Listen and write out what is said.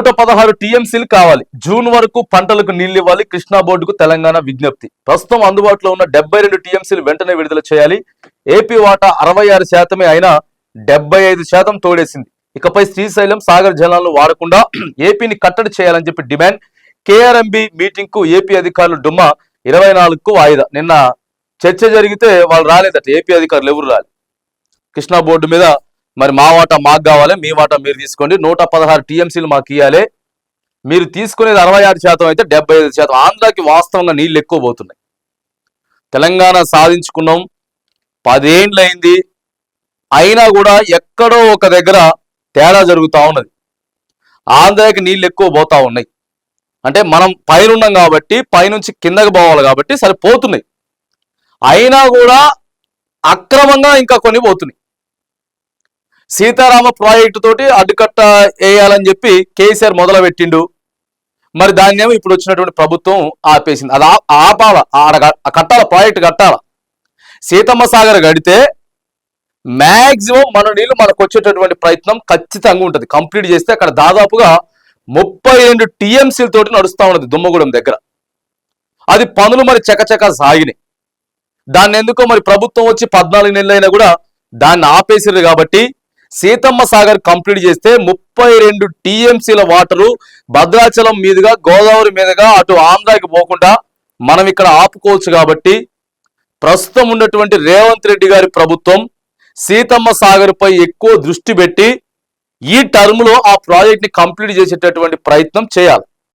116 టీఎంసీలు కావాలి. జూన్ వరకు పంటలకు నీళ్లు ఇవ్వాలి. కృష్ణా బోర్డుకు తెలంగాణ విజ్ఞప్తి. ప్రస్తుతం అందుబాటులో ఉన్న 72 టీఎంసీలు వెంటనే విడుదల చేయాలి. ఏపీ వాటా 66% అయినా 75% తోడేసింది. ఇకపై శ్రీశైలం సాగర్ జలాలను వాడకుండా ఏపీని కట్టడి చేయాలని చెప్పి డిమాండ్. కేఆర్ఎంబి మీటింగ్ కు ఏపీ అధికారులు డుమ్మా 24కు వాయిదా. నిన్న చర్చ జరిగితే వాళ్ళు రాలేదట, ఏపీ అధికారులు ఎవరు రాలేదు. కృష్ణా బోర్డు మీద మరి మా వాటా మాకు కావాలి, మీ వాటా మీరు తీసుకోండి, 116 టీఎంసీలు మాకు ఇవ్వాలి, మీరు తీసుకునేది 66% అయితే 75%. ఆంధ్రాకి వాస్తవంగా నీళ్ళు ఎక్కువ పోతున్నాయి. తెలంగాణ సాధించుకున్నాం, 10 ఏండ్లయింది, అయినా కూడా ఎక్కడో ఒక దగ్గర తేడా జరుగుతూ ఉన్నది. ఆంధ్రాకి నీళ్ళు ఎక్కువ పోతా ఉన్నాయి. అంటే మనం పైన ఉన్నాం కాబట్టి, పైనుంచి కిందకి పోవాలి కాబట్టి సరిపోతున్నాయి. అయినా కూడా అక్రమంగా ఇంకా కొన్ని పోతున్నాయి. సీతారామ ప్రాజెక్టు తోటి అడ్డుకట్ట వేయాలని చెప్పి కేసీఆర్ మొదలుపెట్టిండు. మరి దాన్ని ఏమో ఇప్పుడు వచ్చినటువంటి ప్రభుత్వం ఆపేసింది. అది ఆపాల, కట్టాల, ప్రాజెక్టు కట్టాల. సీతమ్మ సాగర్ కడితే మ్యాక్సిమం మన నీళ్లు మనకు వచ్చేటటువంటి ప్రయత్నం ఖచ్చితంగా ఉంటుంది. కంప్లీట్ చేస్తే అక్కడ దాదాపుగా 32 టీఎంసీలతోటి నడుస్తూ ఉన్నది దుమ్మగూడెం దగ్గర. అది పనులు మరి చకచక సాగినాయి. దాన్ని ఎందుకో మరి ప్రభుత్వం వచ్చి 14 నెలలైనా కూడా దాన్ని ఆపేసారు. కాబట్టి సీతమ్మ సాగర్ కంప్లీట్ చేస్తే 32 టీఎంసీల వాటరు భద్రాచలం మీదుగా, గోదావరి మీదుగా అటు ఆంధ్రాకి పోకుండా మనం ఇక్కడ ఆపుకోవచ్చు. కాబట్టి ప్రస్తుతం ఉన్నటువంటి రేవంత్ రెడ్డి గారి ప్రభుత్వం సీతమ్మ సాగర్ పై ఎక్కువ దృష్టి పెట్టి ఈ టర్మ్ లో ఆ ప్రాజెక్ట్ ని కంప్లీట్ చేసేటటువంటి ప్రయత్నం చేయాలి.